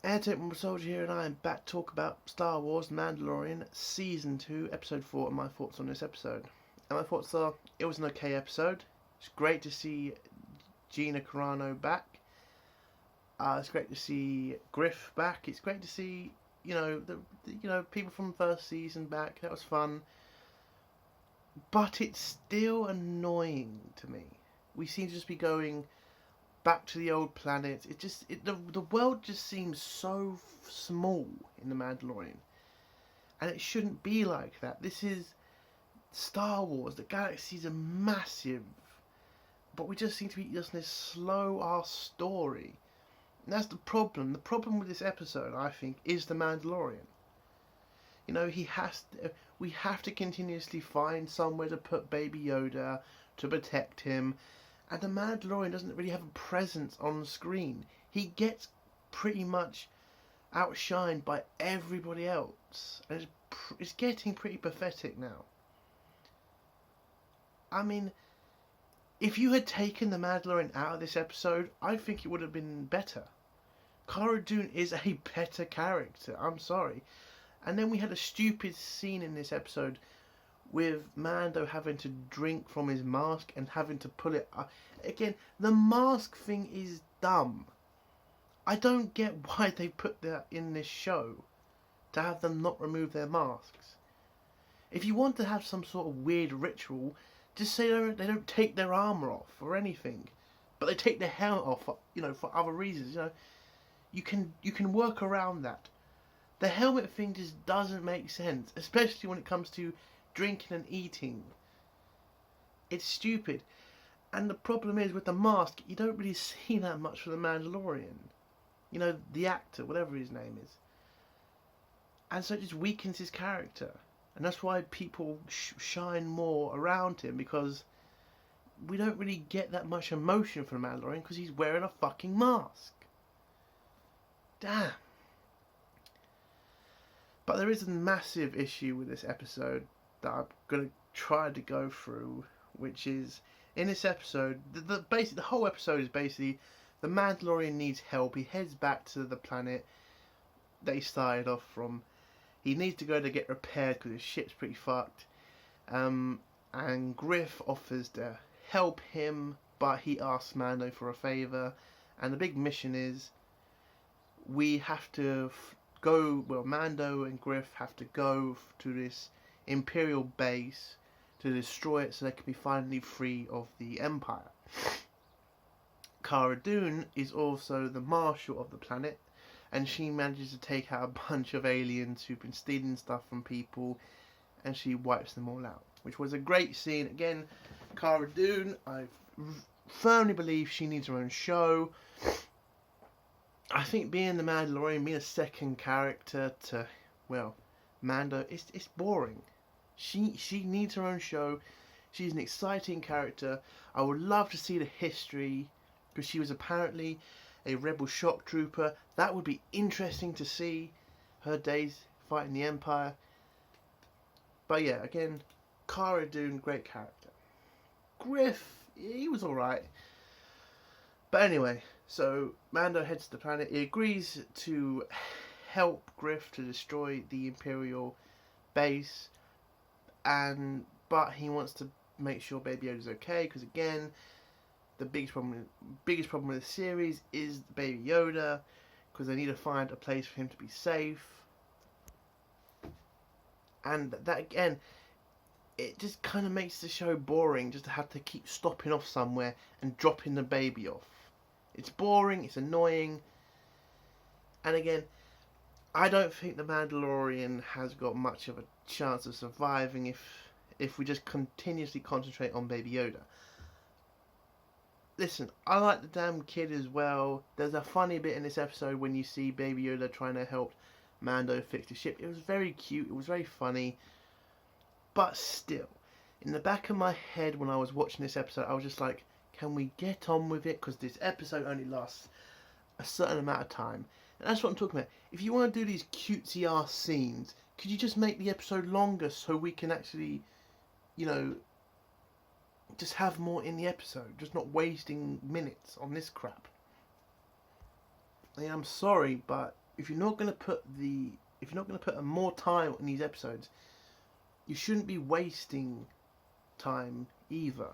Airtake Soldier here, and I am back to talk about Star Wars The Mandalorian Season 2, Episode 4, and my thoughts on this episode. And my thoughts are, it was an okay episode. It's great to see Gina Carano back. It's great to see Griff back. It's great to see, the people from the first season back. That was fun. But it's still annoying to me. We seem to just be going back to the old planet. The world just seems so small in The Mandalorian, and it shouldn't be like that. This is Star Wars. The galaxies are massive, but we just seem to be just in this slow ass story. And that's the problem. The problem with this episode, I think, is The Mandalorian. We have to continuously find somewhere to put Baby Yoda to protect him. And the Mandalorian doesn't really have a presence on the screen. He gets pretty much outshined by everybody else. And it's getting pretty pathetic now. I mean, if you had taken the Mandalorian out of this episode, I think it would have been better. Cara Dune is a better character. I'm sorry. And then we had a stupid scene in this episode with Mando having to drink from his mask and having to pull it up. Again, the mask thing is dumb. I don't get why they put that in this show, to have them not remove their masks. If you want to have some sort of weird ritual, just say they don't take their armor off or anything, but they take their helmet off, for other reasons. You can work around that. The helmet thing just doesn't make sense, especially when it comes to drinking and eating. It's stupid. And the problem is with the mask, you don't really see that much from the Mandalorian. The actor, whatever his name is. And so it just weakens his character. And that's why people shine more around him, because we don't really get that much emotion from the Mandalorian because he's wearing a fucking mask. Damn. But there is a massive issue with this episode that I'm going to try to go through, which is, in this episode, the whole episode is basically the Mandalorian needs help. He heads back to the planet that he started off from. He needs to go to get repaired because his ship's pretty fucked. And Griff offers to help him, but he asks Mando for a favour. And the big mission is, we have to Mando and Griff have to go to this Imperial base to destroy it so they can be finally free of the Empire. Cara Dune is also the marshal of the planet, and she manages to take out a bunch of aliens who've been stealing stuff from people, and she wipes them all out, which was a great scene. Again, Cara Dune, I firmly believe she needs her own show. I think being the Mandalorian, being a second character to, Mando, it's boring. She needs her own show. She's an exciting character. I would love to see the history, because she was apparently a rebel shock trooper. That would be interesting to see her days fighting the Empire. But yeah, again, Cara Dune, great character. Griff, he was alright. But anyway, so Mando heads to the planet. He agrees to help Griff to destroy the Imperial base, but he wants to make sure Baby Yoda's okay, because again, the biggest problem with the series is Baby Yoda, because they need to find a place for him to be safe. And that again, it just kind of makes the show boring, just to have to keep stopping off somewhere and dropping the baby off. It's boring, it's annoying. And again, I don't think the Mandalorian has got much of a chance of surviving if we just continuously concentrate on Baby Yoda. Listen, I like the damn kid as well. There's a funny bit in this episode when you see Baby Yoda trying to help Mando fix the ship. It was very cute, it was very funny. But still, in the back of my head when I was watching this episode, I was just like, can we get on with it? Because this episode only lasts a certain amount of time. And that's what I'm talking about. If you want to do these cutesy ass scenes, could you just make the episode longer so we can actually, just have more in the episode? Just not wasting minutes on this crap. I mean, I'm sorry, but if you're not going to put more time in these episodes, you shouldn't be wasting time either.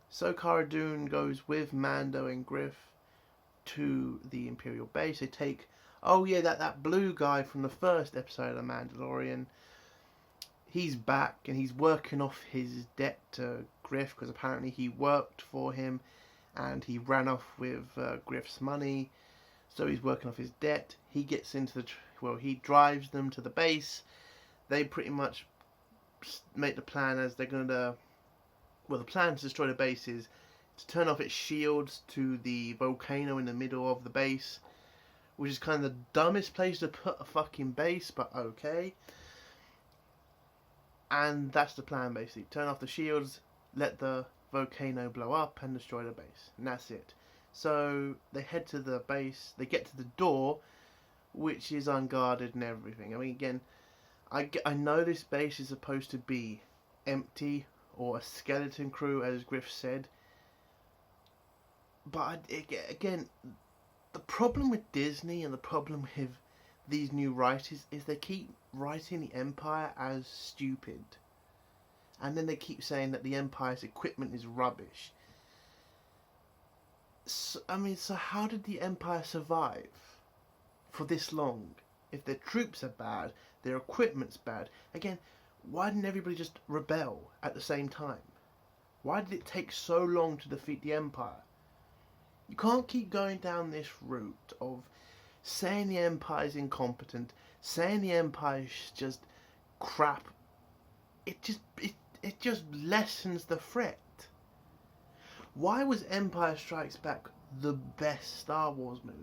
So Cara Dune goes with Mando and Griff to the Imperial base. They take, that blue guy from the first episode of The Mandalorian. He's back and he's working off his debt to Griff because apparently he worked for him and he ran off with Griff's money. So he's working off his debt. He gets into he drives them to the base. They pretty much make the plan as they're going to... Well, the plan to destroy the base is to turn off its shields to the volcano in the middle of the base, which is kind of the dumbest place to put a fucking base, but okay. And that's the plan, basically. Turn off the shields, let the volcano blow up, and destroy the base. And that's it. So they head to the base, they get to the door, which is unguarded and everything. I mean, again, I know this base is supposed to be empty, or a skeleton crew, as Griff said. But again, the problem with Disney and the problem with these new writers is they keep writing the Empire as stupid. And then they keep saying that the Empire's equipment is rubbish. So how did the Empire survive for this long? If their troops are bad, their equipment's bad. Again, why didn't everybody just rebel at the same time? Why did it take so long to defeat the Empire? You can't keep going down this route of saying the Empire's incompetent, saying the Empire's just crap. It just lessens the threat. Why was Empire Strikes Back the best Star Wars movie?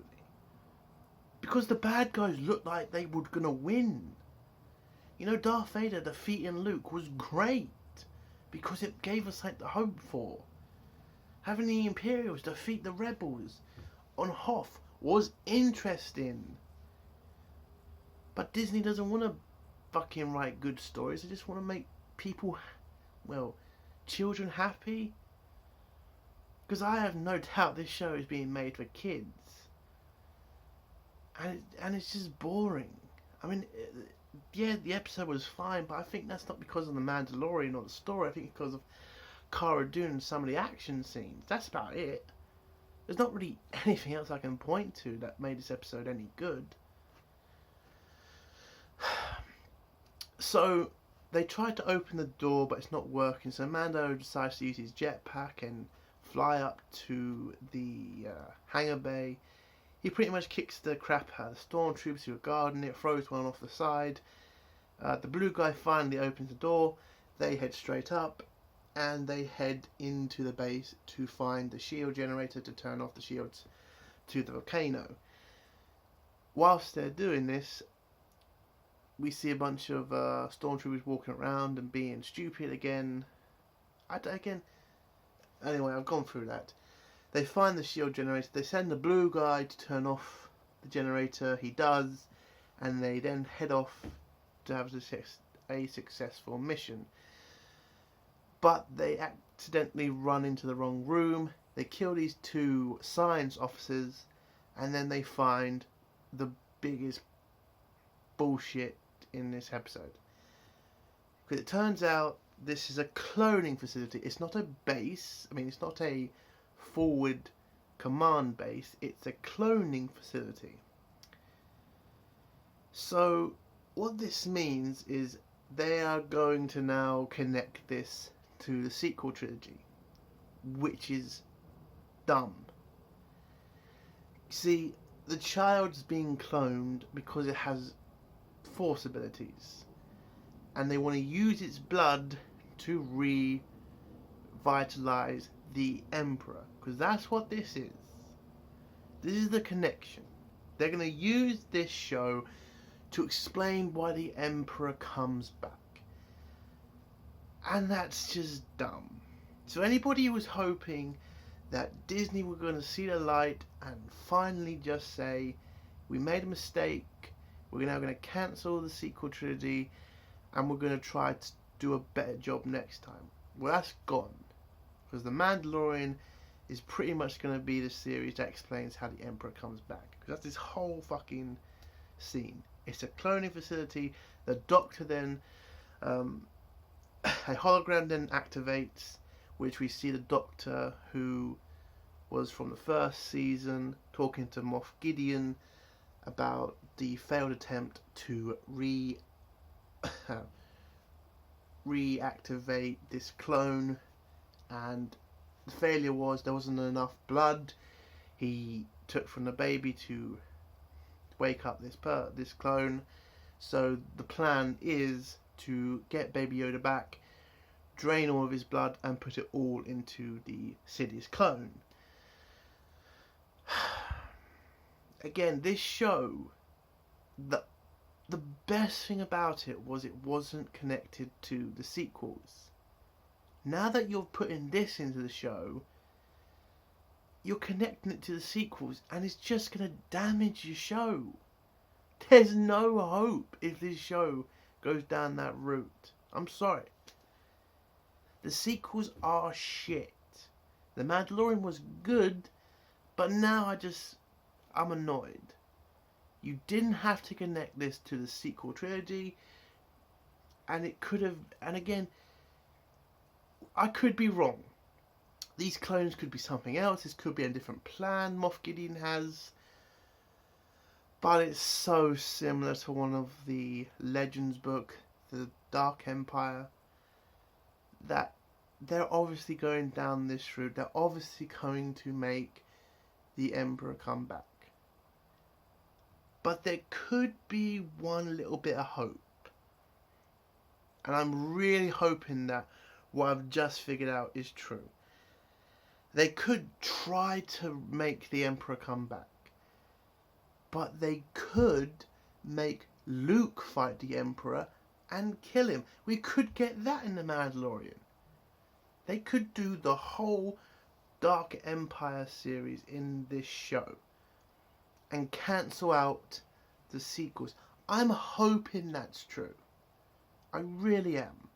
Because the bad guys looked like they were gonna win. You know, Darth Vader defeating Luke was great because it gave us something to hope for. Having the Imperials defeat the Rebels on Hoth was interesting. But Disney doesn't want to fucking write good stories. They just want to make people, children happy. Because I have no doubt this show is being made for kids. And it's just boring. I mean, yeah, the episode was fine, but I think that's not because of The Mandalorian or the story. I think it's because of Cara Dune and some of the action scenes. That's about it. There's not really anything else I can point to that made this episode any good. So, they tried to open the door, but it's not working. So Mando decides to use his jetpack and fly up to the hangar bay. He pretty much kicks the crap out of the stormtroopers who are guarding it, throws one off the side. The blue guy finally opens the door. They head straight up, and they head into the base to find the shield generator to turn off the shields to the volcano. Whilst they're doing this, we see a bunch of stormtroopers walking around and being stupid again. Anyway, I've gone through that. They find the shield generator. They send the blue guy to turn off the generator. He does, and they then head off to have a successful mission. But they accidentally run into the wrong room. They kill these two science officers, and then they find the biggest bullshit in this episode. Because it turns out this is a cloning facility. It's not a base. It's not a forward command base. It's a cloning facility. So what this means is they are going to now connect this to the sequel trilogy, which is dumb. See, the child's being cloned because it has force abilities, and they want to use its blood to revitalize the Emperor, because that's what this is. This is the connection. They're going to use this show to explain why the Emperor comes back. And that's just dumb. So anybody who was hoping that Disney were going to see the light and finally just say, we made a mistake, we're now going to cancel the sequel trilogy, and we're going to try to do a better job next time. Well, that's gone. Because The Mandalorian is pretty much going to be the series that explains how the Emperor comes back. Because that's this whole fucking scene. It's a cloning facility. The Doctor then, a hologram then activates, which we see the Doctor who was from the first season talking to Moff Gideon about the failed attempt to reactivate this clone, and the failure was there wasn't enough blood. He took from the baby to wake up this clone. So the plan is to get Baby Yoda back, drain all of his blood, and put it all into the Sidious clone. Again, this show, the best thing about it was it wasn't connected to the sequels. Now that you're putting this into the show, you're connecting it to the sequels, and it's just going to damage your show. There's no hope if this show goes down that route. I'm sorry. The sequels are shit. The Mandalorian was good, but now I'm annoyed. You didn't have to connect this to the sequel trilogy, and it could have, and again, I could be wrong. These clones could be something else. This could be a different plan Moff Gideon has. But it's so similar to one of the Legends book, the Dark Empire, that they're obviously going down this route. They're obviously going to make the Emperor come back. But there could be one little bit of hope. And I'm really hoping that what I've just figured out is true. They could try to make the Emperor come back. But they could make Luke fight the Emperor and kill him. We could get that in The Mandalorian. They could do the whole Dark Empire series in this show and cancel out the sequels. I'm hoping that's true. I really am.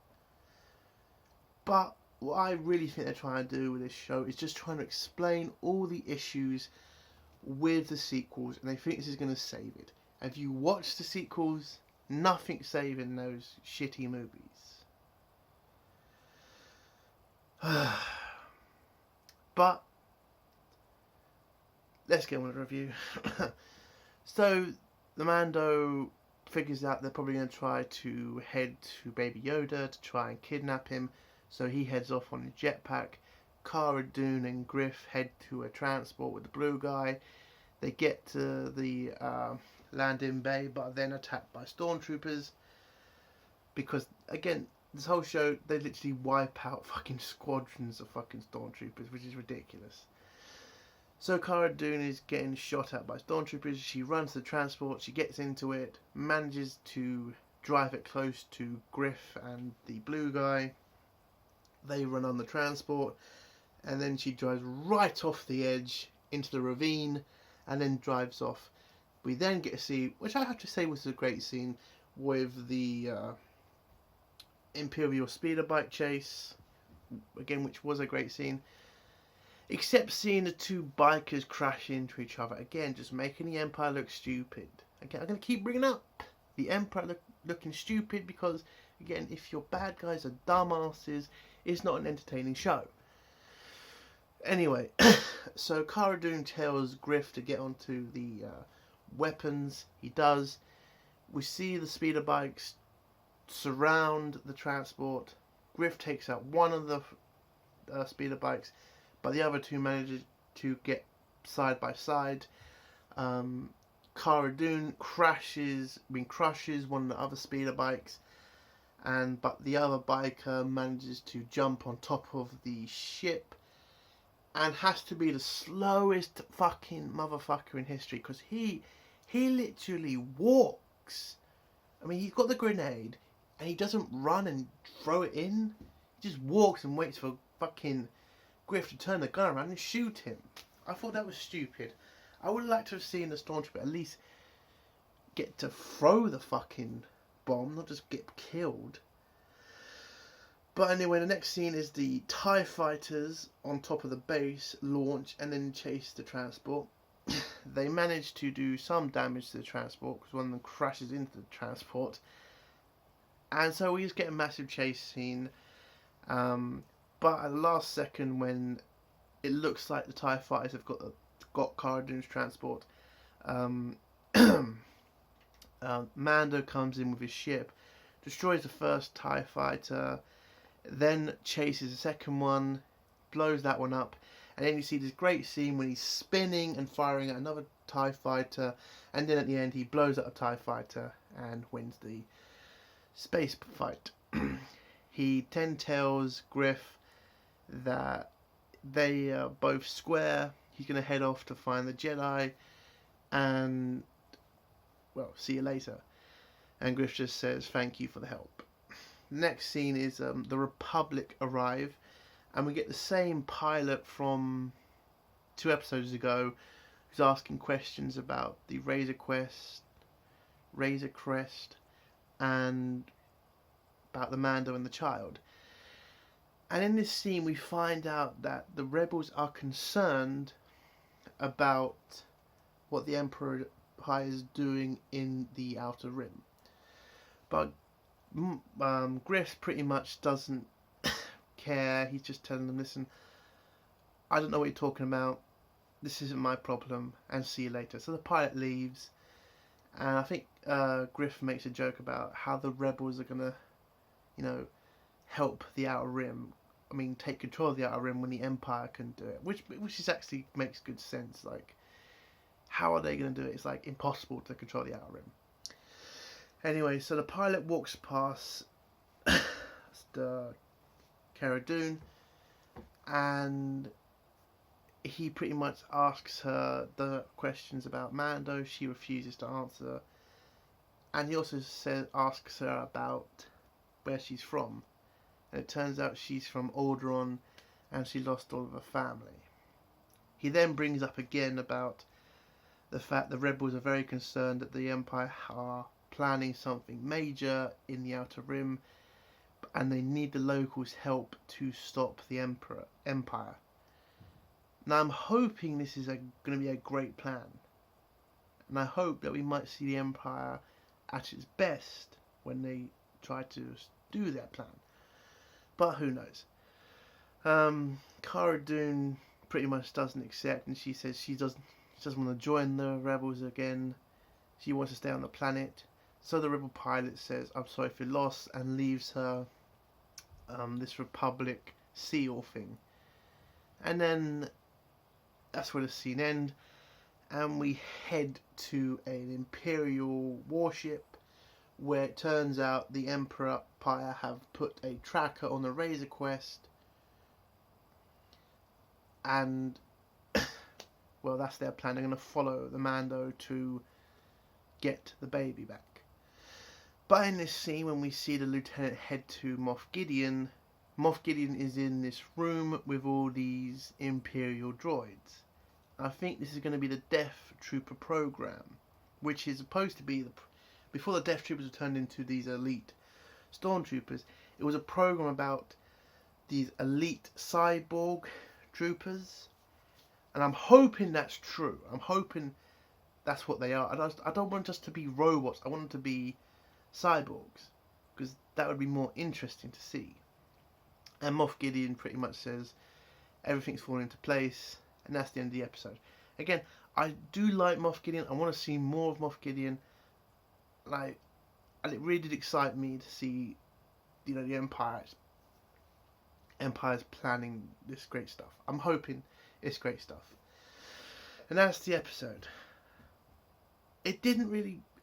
But what I really think they're trying to do with this show is just trying to explain all the issues with the sequels, and they think this is going to save it. If you watch the sequels, nothing's saving those shitty movies. But let's get on with the review. So the Mando figures out they're probably going to try to head to Baby Yoda to try and kidnap him, so he heads off on a jetpack. Cara Dune and Griff head to a transport with the blue guy. They get to the landing bay, but are then attacked by stormtroopers. Because, again, this whole show, they literally wipe out fucking squadrons of fucking stormtroopers, which is ridiculous. So Cara Dune is getting shot at by stormtroopers. She runs the transport, she gets into it, manages to drive it close to Griff and the blue guy. They run on the transport, and then she drives right off the edge into the ravine and then drives off. We then get to see, which I have to say was a great scene, with the Imperial speeder bike chase, again, which was a great scene, except seeing the two bikers crash into each other, again, just making the Empire look stupid. Again, I'm going to keep bringing up the Empire looking stupid because, again, if your bad guys are dumbasses, it's not an entertaining show. Anyway, so Cara Dune tells Griff to get onto the weapons. He does. We see the speeder bikes surround the transport. Griff takes out one of the speeder bikes, but the other two manages to get side by side. Cara Dune crushes one of the other speeder bikes, but the other biker manages to jump on top of the ship and has to be the slowest fucking motherfucker in history, because he literally walks. I mean, he's got the grenade and he doesn't run and throw it in. He just walks and waits for fucking Griff to turn the gun around and shoot him. I thought that was stupid. I would like to have seen the stormtrooper at least get to throw the fucking bomb, not just get killed. But anyway, the next scene is the TIE fighters on top of the base launch and then chase the transport. They manage to do some damage to the transport because one of them crashes into the transport. And so we just get a massive chase scene. But at the last second, when it looks like the TIE fighters have got Cara Dune's transport, Mando comes in with his ship, destroys the first TIE fighter, then chases the second one, blows that one up, and then you see this great scene when he's spinning and firing at another TIE fighter, and then at the end he blows up a TIE fighter and wins the space fight. He then tells Griff that they are both square. He's going to head off to find the Jedi, and, well, see you later. And Griff just says, thank you for the help. Next scene is the Republic arrive, and we get the same pilot from 2 episodes ago who's asking questions about the Razor Crest, and about the Mando and the child. And in this scene we find out that the rebels are concerned about what the Empire is doing in the Outer Rim. But Griff pretty much doesn't care. He's just telling them, listen, I don't know what you're talking about. This isn't my problem, and see you later. So the pilot leaves, and I think Griff makes a joke about how the rebels are going to, help the Outer Rim. I mean, take control of the Outer Rim when the Empire can do it, which is actually makes good sense. Like, how are they going to do it? It's like impossible to control the Outer Rim. Anyway, so the pilot walks past the Cara Dune, and he pretty much asks her the questions about Mando. She refuses to answer, and he also asks her about where she's from. And it turns out she's from Alderaan, and she lost all of her family. He then brings up again about the fact the rebels are very concerned that the Empire are planning something major in the Outer Rim, and they need the locals' help to stop the Empire. Now I'm hoping this is going to be a great plan, and I hope that we might see the Empire at its best when they try to do their plan. But who knows? Cara Dune pretty much doesn't accept, and she says she doesn't want to join the rebels again. She wants to stay on the planet. So the rebel pilot says, I'm sorry for your loss, and leaves her this Republic seal thing. And then that's where the scene ends, and we head to an Imperial warship, where it turns out the Empire have put a tracker on the Razor Crest, and well, that's their plan. They're going to follow the Mando to get the baby back. But in this scene, when we see the lieutenant head to Moff Gideon is in this room with all these Imperial droids. I think this is going to be the Death Trooper program, which is supposed to be before the Death Troopers were turned into these elite stormtroopers. It was a program about these elite cyborg troopers, and I'm hoping that's true. I'm hoping that's what they are. I don't want just to be robots. I want them to be cyborgs, because that would be more interesting to see. And Moff Gideon pretty much says everything's falling into place, and that's the end of the episode. Again, I do like Moff Gideon. I want to see more of Moff Gideon. And it really did excite me to see, the Empire's planning this great stuff. I'm hoping it's great stuff. And that's the episode. It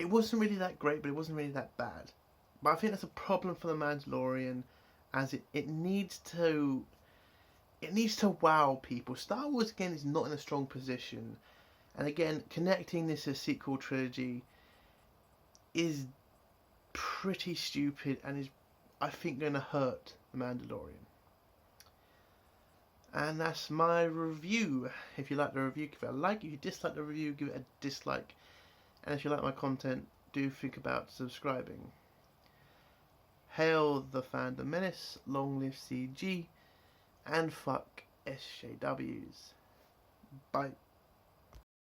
wasn't really that great, but it wasn't really that bad. But I think that's a problem for The Mandalorian, as it needs to wow people. Star Wars, again, is not in a strong position. And again, connecting this to a sequel trilogy is pretty stupid, and is, I think, going to hurt The Mandalorian. And that's my review. If you like the review, give it a like. If you dislike the review, give it a dislike. And if you like my content, do think about subscribing. Hail the Fandom Menace, long live CG, and fuck SJWs. Bye.